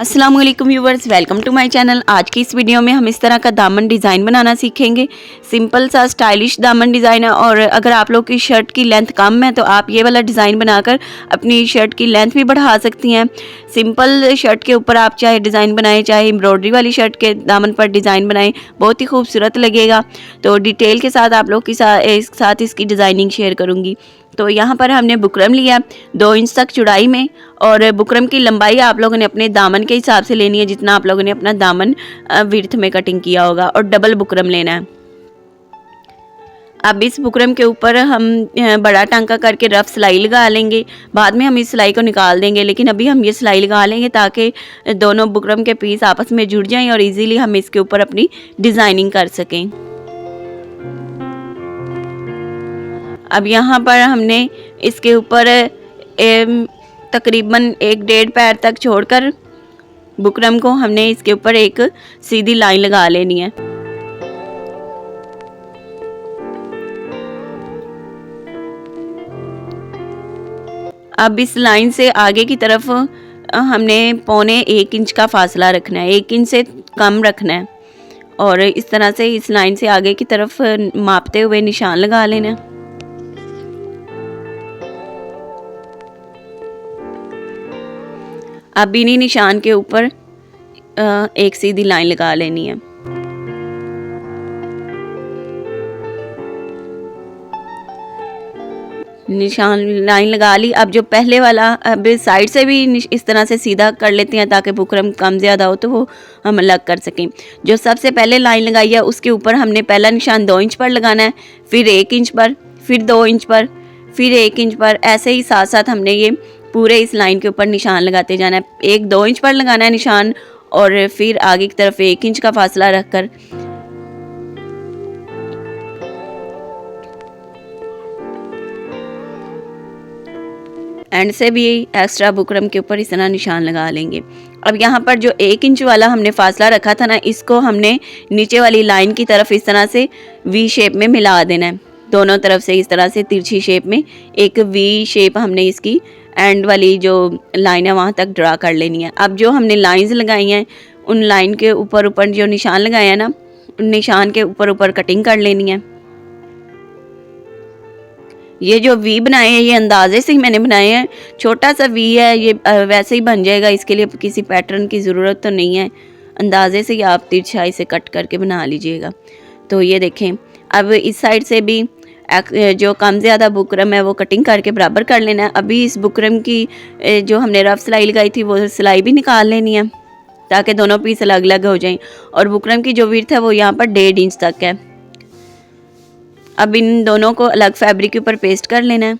अस्सलाम वालेकुम viewers, welcome to my channel. आज की इस वीडियो में हम इस तरह का दामन डिज़ाइन बनाना सीखेंगे। सिंपल सा स्टाइलिश दामन डिज़ाइन है और अगर आप लोग की शर्ट की लेंथ कम है तो आप ये वाला डिज़ाइन बनाकर अपनी शर्ट की लेंथ भी बढ़ा सकती हैं। सिंपल शर्ट के ऊपर आप चाहे डिज़ाइन बनाएं, चाहे एम्ब्रॉयडरी वाली शर्ट के दामन पर डिज़ाइन बनाएं, बहुत ही खूबसूरत लगेगा। तो डिटेल के साथ आप लोग के साथ इसकी डिज़ाइनिंग शेयर करूँगी। तो यहाँ पर हमने बुकरम लिया 2 इंच तक चौड़ाई में, और बुकरम की लंबाई आप लोगों ने अपने दामन के हिसाब से लेनी है, जितना आप लोगों ने अपना दामन विड्थ में कटिंग किया होगा, और डबल बुकरम लेना है। अब इस बुकरम के ऊपर हम बड़ा टांका करके रफ सिलाई लगा लेंगे। बाद में हम इस सिलाई को निकाल देंगे, लेकिन अभी हम ये सिलाई लगा लेंगे ताकि दोनों बुकरम के पीस आपस में जुड़ जाएं और इजीली हम इसके ऊपर अपनी डिज़ाइनिंग कर सकें। अब यहाँ पर हमने इसके ऊपर तकरीबन 1-1.5 पैर तक छोड़कर बुकरम को हमने इसके ऊपर एक सीधी लाइन लगा लेनी है। अब इस लाइन से आगे की तरफ हमने 1.25 इंच का फासला रखना है, 1 इंच से कम रखना है, और इस तरह से इस लाइन से आगे की तरफ मापते हुए निशान लगा लेना है। अब इन्हीं निशान के ऊपर एक सीधी लाइन लगा लेनी है। निशान लाइन लगा ली। अब जो पहले वाला, अब साइड से भी इस तरह से सीधा कर लेते हैं ताकि बुकरम कम ज़्यादा हो तो वो हम अलग कर सकें। जो सबसे पहले लाइन लगाई है उसके ऊपर हमने पहला निशान 2 इंच पर लगाना है, फिर 1 इंच पर, फिर 2 इंच पर, फिर 1 इंच पर। ऐसे ही साथ साथ हमने ये पूरे इस लाइन के ऊपर निशान लगाते जाना है। 1-2 इंच पर लगाना है निशान, और फिर आगे की तरफ 1 इंच का फासला रखकर एंड से भी एक्स्ट्रा बुकरम के ऊपर इस तरह निशान लगा लेंगे। अब यहाँ पर जो 1 इंच वाला हमने फासला रखा था ना, इसको हमने नीचे वाली लाइन की तरफ इस तरह से वी शेप में मिला देना है। दोनों तरफ से इस तरह से तिरछी शेप में एक वी शेप हमने इसकी एंड वाली जो लाइन है वहाँ तक ड्रा कर लेनी है। अब जो हमने लाइंस लगाई हैं उन लाइन के ऊपर जो निशान लगाए हैं ना, उन निशान के ऊपर कटिंग कर लेनी है। ये जो वी बनाए हैं ये अंदाजे से ही मैंने बनाए हैं, छोटा सा वी है, ये वैसे ही बन जाएगा, इसके लिए किसी पैटर्न की ज़रूरत तो नहीं है। अंदाजे से ही आप तिरछाई से कट करके बना लीजिएगा। तो ये देखें, अब इस साइड से भी जो कम ज़्यादा बुकरम है वो कटिंग करके बराबर कर लेना है। अभी इस बुकरम की जो हमने रफ सिलाई लगाई थी वो सिलाई भी निकाल लेनी है ताकि दोनों पीस अलग अलग हो जाएं। और बुकरम की जो विड्थ है वो यहाँ पर 1.5 इंच तक है। अब इन दोनों को अलग फैब्रिक के ऊपर पेस्ट कर लेना है,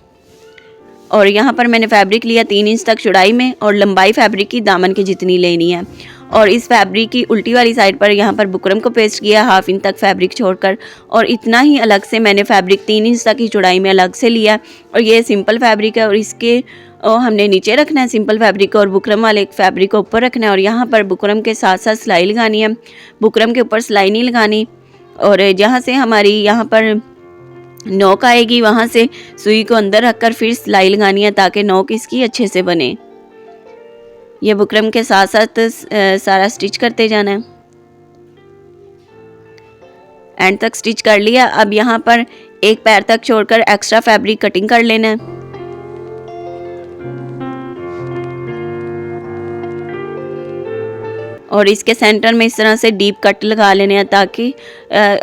और यहाँ पर मैंने फैब्रिक लिया 3 इंच तक चौड़ाई में, और लंबाई फैब्रिक की दामन की जितनी लेनी है। और इस फैब्रिक की उल्टी वाली साइड पर यहाँ पर बुकरम को पेस्ट किया 1/2 इंच तक फैब्रिक छोड़कर, और इतना ही अलग से मैंने फैब्रिक 3 इंच तक की चौड़ाई में अलग से लिया। और ये सिंपल फैब्रिक है और इसके हमने नीचे रखना है सिंपल फैब्रिक को, और बुकरम वाले फैब्रिक को ऊपर रखना है। और यहाँ पर बुकरम के साथ साथ सिलाई लगानी है, बुकरम के ऊपर सिलाई नहीं लगानी। और जहाँ से हमारी यहाँ पर नोक आएगी वहाँ से सुई को अंदर रखकर फिर सिलाई लगानी है ताकि नोक इसकी अच्छे से बने। ये बुकरम के साथ साथ सारा स्टिच करते जाना है। एंड तक स्टिच कर लिया। अब यहाँ पर 1 पैर तक छोड़कर एक्स्ट्रा फैब्रिक कटिंग कर लेना है। और इसके सेंटर में इस तरह से डीप कट लगा लेने हैं ताकि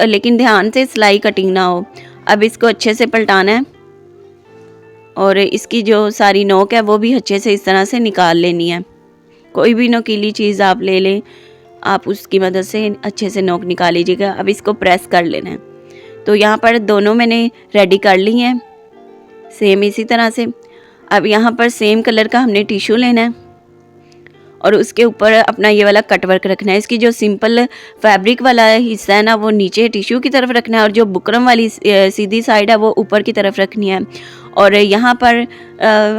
लेकिन ध्यान से सिलाई कटिंग ना हो। अब इसको अच्छे से पलटाना है और इसकी जो सारी नोक है वो भी अच्छे से इस तरह से निकाल लेनी है। कोई भी नोकीली चीज़ आप ले लें, आप उसकी मदद से अच्छे से नोक निकाल लीजिएगा। अब इसको प्रेस कर लेना है। तो यहाँ पर दोनों मैंने रेडी कर ली हैं सेम इसी तरह से। अब यहाँ पर सेम कलर का हमने टिश्यू लेना है और उसके ऊपर अपना ये वाला कट वर्क रखना है। इसकी जो सिंपल फैब्रिक वाला हिस्सा है ना वो नीचे टिश्यू की तरफ रखना है, और जो बुकरम वाली सीधी साइड है वो ऊपर की तरफ रखनी है। और यहाँ पर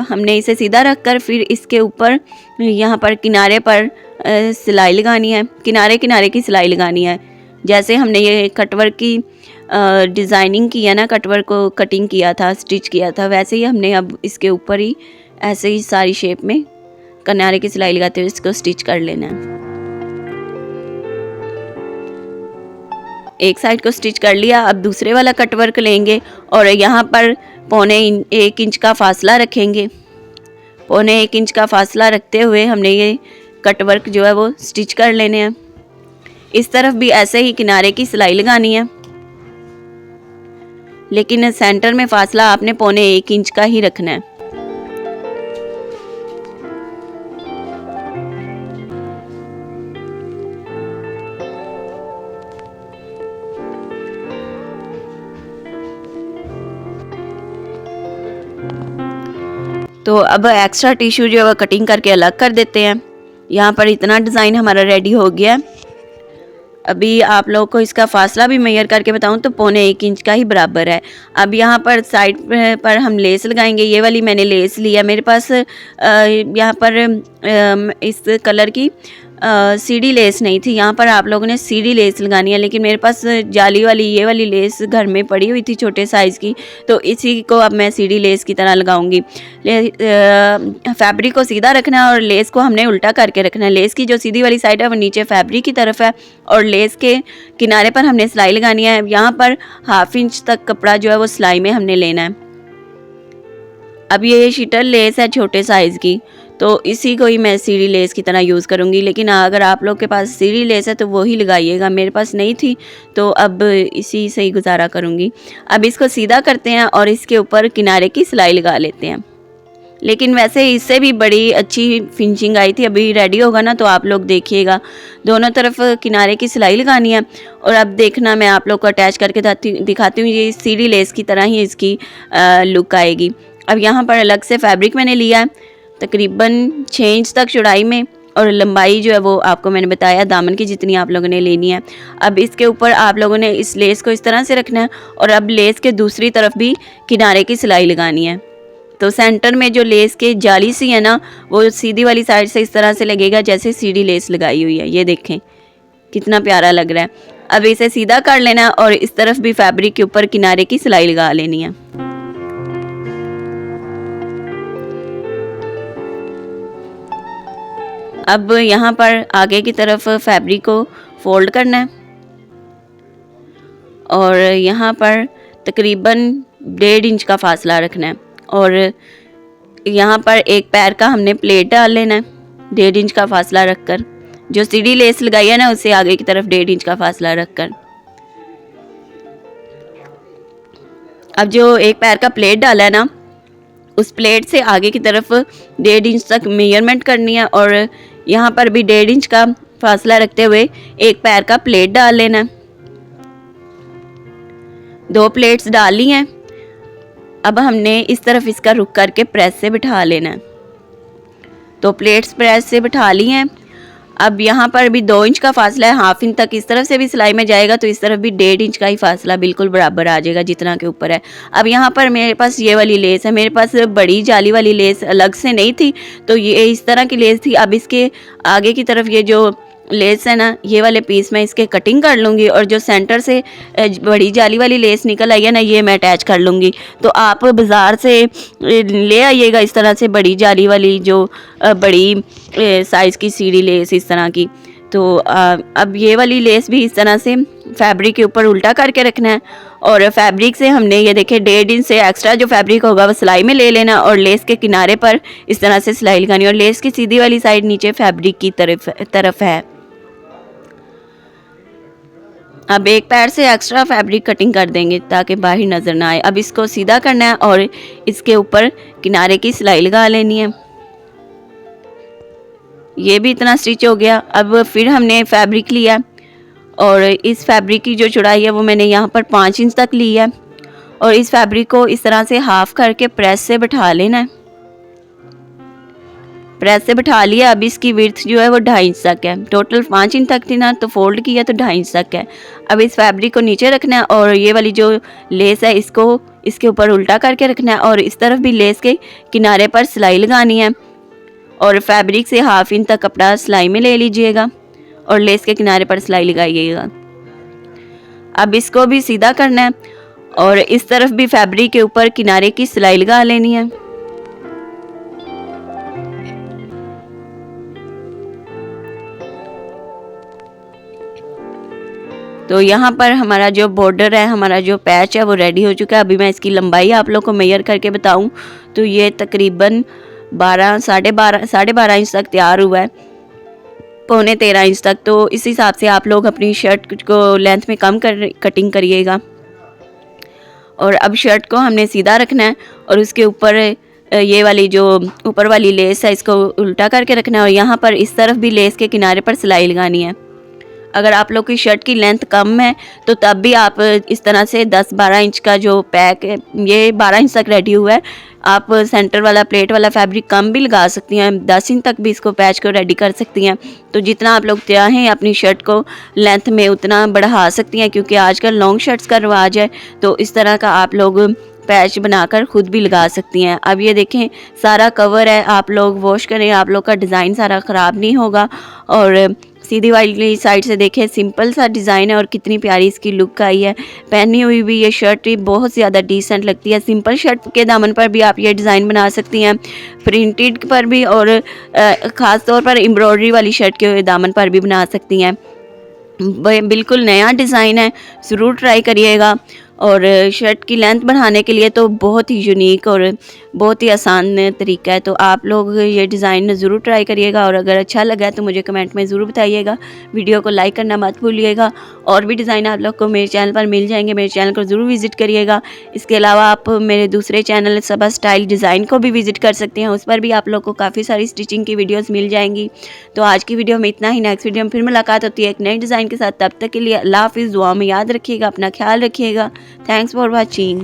हमने इसे सीधा रखकर फिर इसके ऊपर यहाँ पर किनारे पर सिलाई लगानी है, किनारे किनारे की सिलाई लगानी है। जैसे हमने ये कटवर्क की डिज़ाइनिंग की है ना, कटवर्क को कटिंग किया था, स्टिच किया था, वैसे ही हमने अब इसके ऊपर ही ऐसे ही सारी शेप में किनारे की सिलाई लगाते हुए इसको स्टिच कर लेना है। एक साइड को स्टिच कर लिया। अब दूसरे वाला कट वर्क लेंगे और यहाँ पर 1.25 इंच का फासला रखेंगे। 1.25 इंच का फासला रखते हुए हमने ये कट वर्क जो है वो स्टिच कर लेने हैं। इस तरफ भी ऐसे ही किनारे की सिलाई लगानी है, लेकिन सेंटर में फासला आपने 1.25 इंच का ही रखना है। तो अब एक्स्ट्रा टिश्यू जो है कटिंग करके अलग कर देते हैं। यहाँ पर इतना डिज़ाइन हमारा रेडी हो गया है। अभी आप लोगों को इसका फासला भी मेजर करके बताऊं तो 1.25 इंच का ही बराबर है। अब यहाँ पर साइड पर हम लेस लगाएंगे। ये वाली मैंने लेस लिया, मेरे पास यहाँ पर इस कलर की सीढ़ी लेस नहीं थी। यहाँ पर आप लोगों ने सीढ़ी लेस लगानी है, लेकिन मेरे पास जाली वाली ये वाली लेस घर में पड़ी हुई थी छोटे साइज़ की, तो इसी को अब मैं सीढ़ी लेस की तरह लगाऊंगी। फैब्रिक को सीधा रखना है और लेस को हमने उल्टा करके रखना है। लेस की जो सीधी वाली साइड है वो नीचे फैब्रिक की तरफ है और लेस के किनारे पर हमने सिलाई लगानी है। यहाँ पर 1/2 इंच तक कपड़ा जो है वो सिलाई में हमने लेना है। अब ये शीटल लेस है छोटे साइज़ की, तो इसी को ही मैं सीढ़ी लेस की तरह यूज़ करूँगी। लेकिन अगर आप लोग के पास सीढ़ी लेस है तो वो ही लगाइएगा। मेरे पास नहीं थी तो अब इसी से ही गुजारा करूँगी। अब इसको सीधा करते हैं और इसके ऊपर किनारे की सिलाई लगा लेते हैं। लेकिन वैसे इससे भी बड़ी अच्छी फिनिशिंग आई थी। अभी रेडी होगा ना तो आप लोग देखिएगा। दोनों तरफ किनारे की सिलाई लगानी है और अब देखना मैं आप लोग को अटैच करके दिखाती हूँ। ये सीढ़ी लेस की तरह ही इसकी लुक आएगी। अब यहाँ पर अलग से फैब्रिक मैंने लिया है तकरीबन 6 इंच तक चौड़ाई में, और लंबाई जो है वो आपको मैंने बताया दामन की जितनी आप लोगों ने लेनी है। अब इसके ऊपर आप लोगों ने इस लेस को इस तरह से रखना है और अब लेस के दूसरी तरफ भी किनारे की सिलाई लगानी है। तो सेंटर में जो लेस के जाली सी है ना, वो सीधी वाली साइड से इस तरह से लगेगा जैसे सीधी लेस लगाई हुई है। ये देखें कितना प्यारा लग रहा है। अब इसे सीधा कर लेना है और इस तरफ भी फैब्रिक के ऊपर किनारे की सिलाई लगा लेनी है। अब यहाँ पर आगे की तरफ फैब्रिक को फोल्ड करना है और यहाँ पर तकरीबन 1.5 इंच का फासला रखना है और यहाँ पर एक पैर का हमने प्लेट डाल लेना है 1.5 इंच का फासला रखकर। जो सीढ़ी लेस लगाई है ना उससे आगे की तरफ 1.5 इंच का फासला रखकर। अब जो एक पैर का प्लेट डाला है ना, उस प्लेट से आगे की तरफ 1.5 इंच तक मेजरमेंट करनी है और यहाँ पर भी 1.5 इंच का फासला रखते हुए एक पैर का प्लेट डाल लेना है। 2 प्लेट्स डाल ली हैं। अब हमने इस तरफ इसका रुख करके प्रेस से बिठा लेना है। तो प्लेट्स प्रेस से बिठा ली हैं। अब यहाँ पर भी 2 इंच का फासला है, 1/2 इंच तक इस तरफ से भी सिलाई में जाएगा तो इस तरफ भी 1.5 इंच का ही फासला बिल्कुल बराबर आ जाएगा जितना के ऊपर है। अब यहाँ पर मेरे पास ये वाली लेस है, मेरे पास बड़ी जाली वाली लेस अलग से नहीं थी तो ये इस तरह की लेस थी। अब इसके आगे की तरफ ये जो लेस है ना, ये वाले पीस मैं इसके कटिंग कर लूँगी और जो सेंटर से बड़ी जाली वाली लेस निकल आई है ना, ये मैं अटैच कर लूँगी। तो आप बाज़ार से ले आइएगा इस तरह से बड़ी जाली वाली जो बड़ी साइज़ की सीढ़ी लेस इस तरह की। तो अब ये वाली लेस भी इस तरह से फैब्रिक के ऊपर उल्टा करके रखना है और फैब्रिक से हमने ये देखे 1.5 इंच से एक्स्ट्रा जो फैब्रिक होगा वो सिलाई में ले लेना और लेस के किनारे पर इस तरह से सिलाई लगानी और लेस की सीधी वाली साइड नीचे फैब्रिक की तरफ है। अब एक पैर से एक्स्ट्रा फैब्रिक कटिंग कर देंगे ताकि बाहर नज़र ना आए। अब इसको सीधा करना है और इसके ऊपर किनारे की सिलाई लगा लेनी है। ये भी इतना स्टिच हो गया। अब फिर हमने फैब्रिक लिया और इस फैब्रिक की जो चौड़ाई है वो मैंने यहाँ पर 5 इंच तक ली है और इस फैब्रिक को इस तरह से हाफ करके प्रेस से बिठा लेना है। प्रेस से बिठा लिया। अब इसकी विड्थ जो है वो 2.5 इंच तक है। टोटल 5 इंच तक थी ना, तो फोल्ड किया तो 2.5 इंच तक है। अब इस फैब्रिक को नीचे रखना है और ये वाली जो लेस है इसको इसके ऊपर उल्टा करके रखना है और इस तरफ भी लेस के किनारे पर सिलाई लगानी है और फैब्रिक से 1/2 इंच तक कपड़ा सिलाई में ले लीजिएगा और लेस के किनारे पर सिलाई लगाइएगा। अब इसको भी सीधा करना है और इस तरफ भी फैब्रिक के ऊपर किनारे की सिलाई लगा लेनी है। तो यहाँ पर हमारा जो बॉर्डर है, हमारा जो पैच है वो रेडी हो चुका है। अभी मैं इसकी लंबाई आप लोग को मेजर करके बताऊँ तो ये तकरीबन 12 इंच तक तैयार हुआ है, 13.25 इंच तक। तो इस हिसाब से आप लोग अपनी शर्ट को लेंथ में कम कटिंग करिएगा। और अब शर्ट को हमने सीधा रखना है और उसके ऊपर ये वाली जो ऊपर वाली लेस है इसको उल्टा करके रखना है और यहाँ पर इस तरफ भी लेस के किनारे पर सिलाई लगानी है। अगर आप लोग की शर्ट की लेंथ कम है तो तब भी आप इस तरह से 10-12 इंच का जो पैक है, ये 12 इंच तक रेडी हुआ है, आप सेंटर वाला प्लेट वाला फैब्रिक कम भी लगा सकती हैं, 10 इंच तक भी इसको पैच को रेडी कर सकती हैं। तो जितना आप लोग चाहें अपनी शर्ट को लेंथ में उतना बढ़ा सकती हैं, क्योंकि आजकल लॉन्ग शर्ट्स का रिवाज है। तो इस तरह का आप लोग पैच बनाकर खुद भी लगा सकती हैं। अब ये देखें सारा कवर है, आप लोग वॉश करें, आप लोग का डिज़ाइन सारा ख़राब नहीं होगा। और सीधी वाली साइड से देखें सिंपल सा डिज़ाइन है और कितनी प्यारी इसकी लुक आई है। पहनी हुई भी ये शर्ट भी बहुत ज़्यादा डिसेंट लगती है। सिंपल शर्ट के दामन पर भी आप ये डिज़ाइन बना सकती हैं, प्रिंटेड पर भी, और ख़ास तौर पर एम्ब्रॉयडरी वाली शर्ट के दामन पर भी बना सकती हैं। बिल्कुल नया डिज़ाइन है, ज़रूर ट्राई करिएगा। और शर्ट की लेंथ बढ़ाने के लिए तो बहुत ही यूनिक और बहुत ही आसान तरीका है। तो आप लोग ये डिज़ाइन ज़रूर ट्राई करिएगा और अगर अच्छा लगा तो मुझे कमेंट में ज़रूर बताइएगा। वीडियो को लाइक करना मत भूलिएगा। और भी डिज़ाइन आप लोग को मेरे चैनल पर मिल जाएंगे, मेरे चैनल को ज़रूर विज़िट करिएगा। इसके अलावा आप मेरे दूसरे चैनल सबा स्टाइल डिज़ाइन को भी विज़िट कर सकते हैं, उस पर भी आप लोग को काफ़ी सारी स्टिचिंग की वीडियोज़ मिल जाएंगी। तो आज की वीडियो में इतना ही। नेक्स्ट वीडियो में फिर मुलाकात होती है एक नए डिज़ाइन के साथ। तब तक के लिए अल्लाह हाफ़िज़। दुआ में याद रखिएगा, अपना ख्याल रखिएगा। Thanks for watching.